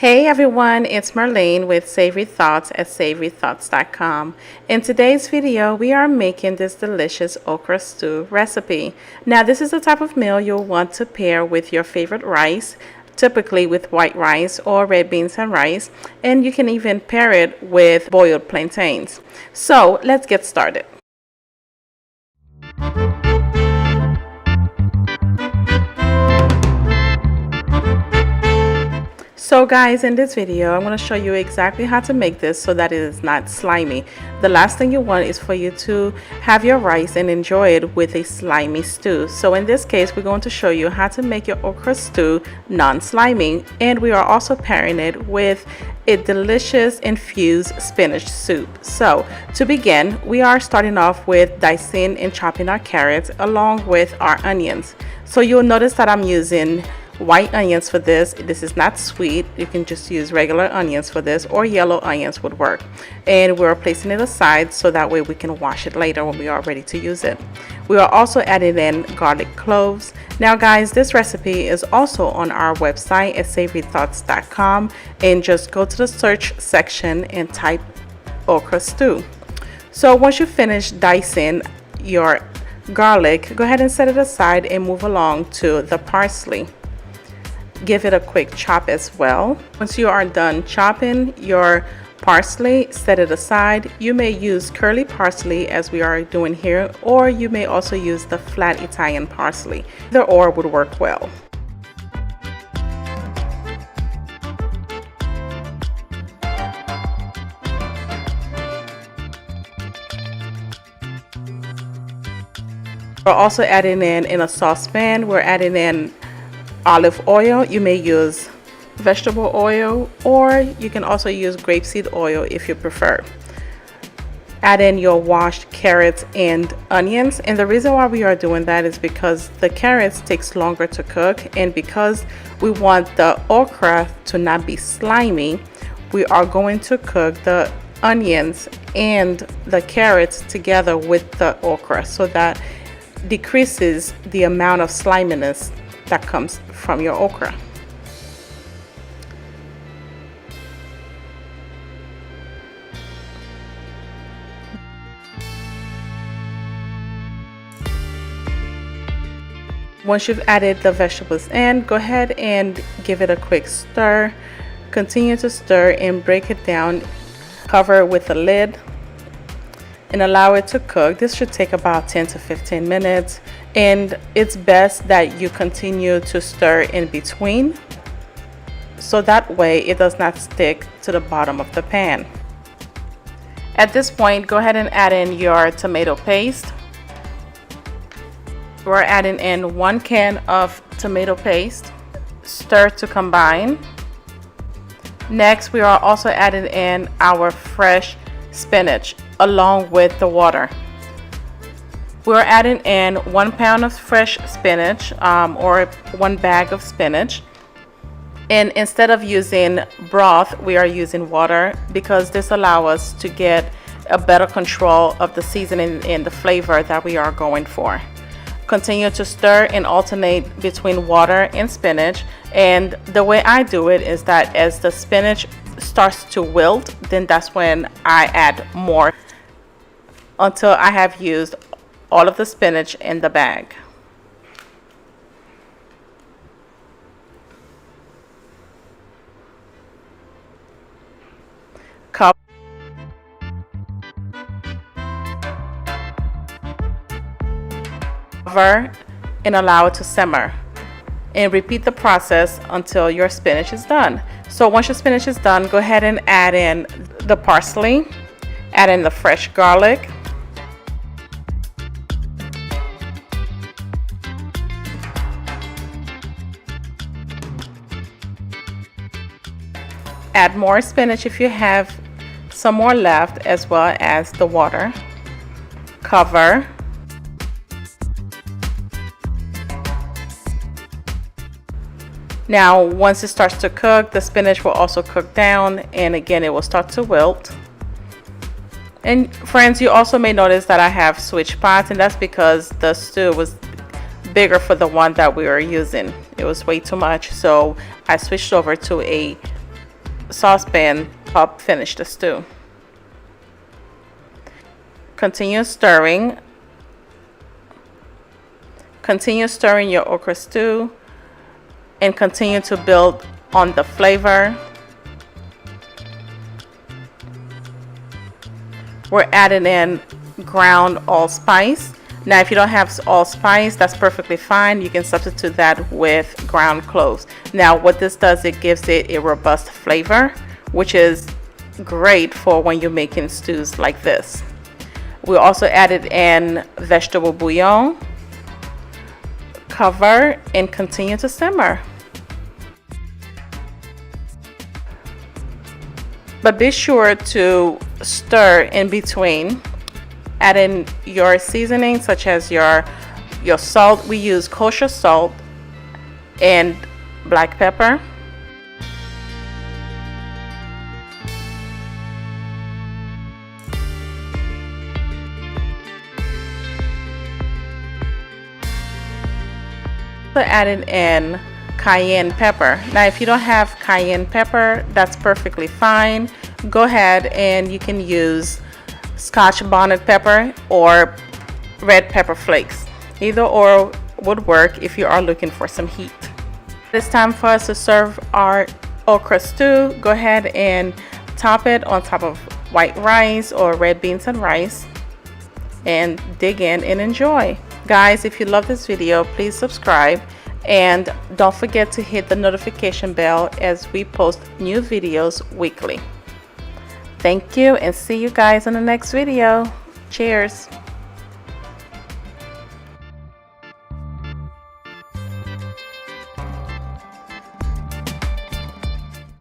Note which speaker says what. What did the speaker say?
Speaker 1: Hey everyone, it's Marlene with Savory Thoughts at savorythoughts.com. In today's video, we are making this delicious okra stew recipe. Now, this is the type of meal you'll want to pair with your favorite rice, typically with white rice or red beans and rice, and you can even pair it with boiled plantains. So, let's get started. So guys, in this video, I'm going to show you exactly how to make this so that it is not slimy. The last thing you want is for you to have your rice and enjoy it with a slimy stew. So in this case, we're going to show you how to make your okra stew non-slimy, and we are also pairing it with a delicious infused spinach soup. So to begin, we are starting off with dicing and chopping our carrots along with our onions. So you'll notice that I'm using white onions for this. This is not sweet. You can just use regular onions for this, or yellow onions would work. And we're placing it aside so that way we can wash it later when we are ready to use it. We are also adding in garlic cloves. Now guys, this recipe is also on our website at savorythoughts.com, and just go to the search section and type okra stew. So once you finish dicing your garlic, go ahead and set it aside and move along to the parsley. Give it a quick chop as well. Once you are done chopping your parsley, set it aside. You may use curly parsley as we are doing here, or you may also use the flat Italian parsley. Either or would work well. We're also adding in a saucepan, we're adding in olive oil. You may use vegetable oil, or you can also use grapeseed oil if you prefer. Add in your washed carrots and onions, and the reason why we are doing that is because the carrots takes longer to cook, and because we want the okra to not be slimy, we are going to cook the onions and the carrots together with the okra, so that decreases the amount of sliminess that comes from your okra. Once you've added the vegetables in, go ahead and give it a quick stir. Continue to stir and break it down. Cover it with a lid and allow it to cook. This should take about 10 to 15 minutes, and it's best that you continue to stir in between, so that way it does not stick to the bottom of the pan. At this point, go ahead and add in your tomato paste. We're adding in 1 can of tomato paste. Stir to combine. Next, we are also adding in our fresh spinach along with the water. We're adding in 1 pound of fresh spinach, or 1 bag of spinach. And instead of using broth, we are using water, because this allows us to get a better control of the seasoning and the flavor that we are going for. Continue to stir and alternate between water and spinach. And the way I do it is that as the spinach starts to wilt, then that's when I add more, until I have used all of the spinach in the bag. Cover and allow it to simmer, and repeat the process until your spinach is done. So once your spinach is done, go ahead and add in the parsley, add in the fresh garlic, add more spinach if you have some more left, as well as the water. Cover. Now, once it starts to cook, the spinach will also cook down, and again, it will start to wilt. And friends, you also may notice that I have switched pots, and that's because the stew was bigger for the one that we were using. It was way too much, so I switched over to a saucepan help finish the stew. Continue stirring. Continue stirring your okra stew and continue to build on the flavor. We're adding in ground allspice. Now if you don't have allspice, that's perfectly fine. You can substitute that with ground cloves. Now what this does, it gives it a robust flavor, which is great for when you're making stews like this. We also added in vegetable bouillon. Cover and continue to simmer. But be sure to stir in between. Add in your seasoning such as your salt. We use kosher salt and black pepper. So added in cayenne pepper. Now if you don't have cayenne pepper, that's perfectly fine. Go ahead and you can use Scotch bonnet pepper or red pepper flakes. Either or would work if you are looking for some heat. It's time for us to serve our okra stew. Go ahead and top it on top of white rice or red beans and rice and dig in and enjoy. Guys, if you love this video, please subscribe and don't forget to hit the notification bell as we post new videos weekly. Thank you and see you guys in the next video. Cheers.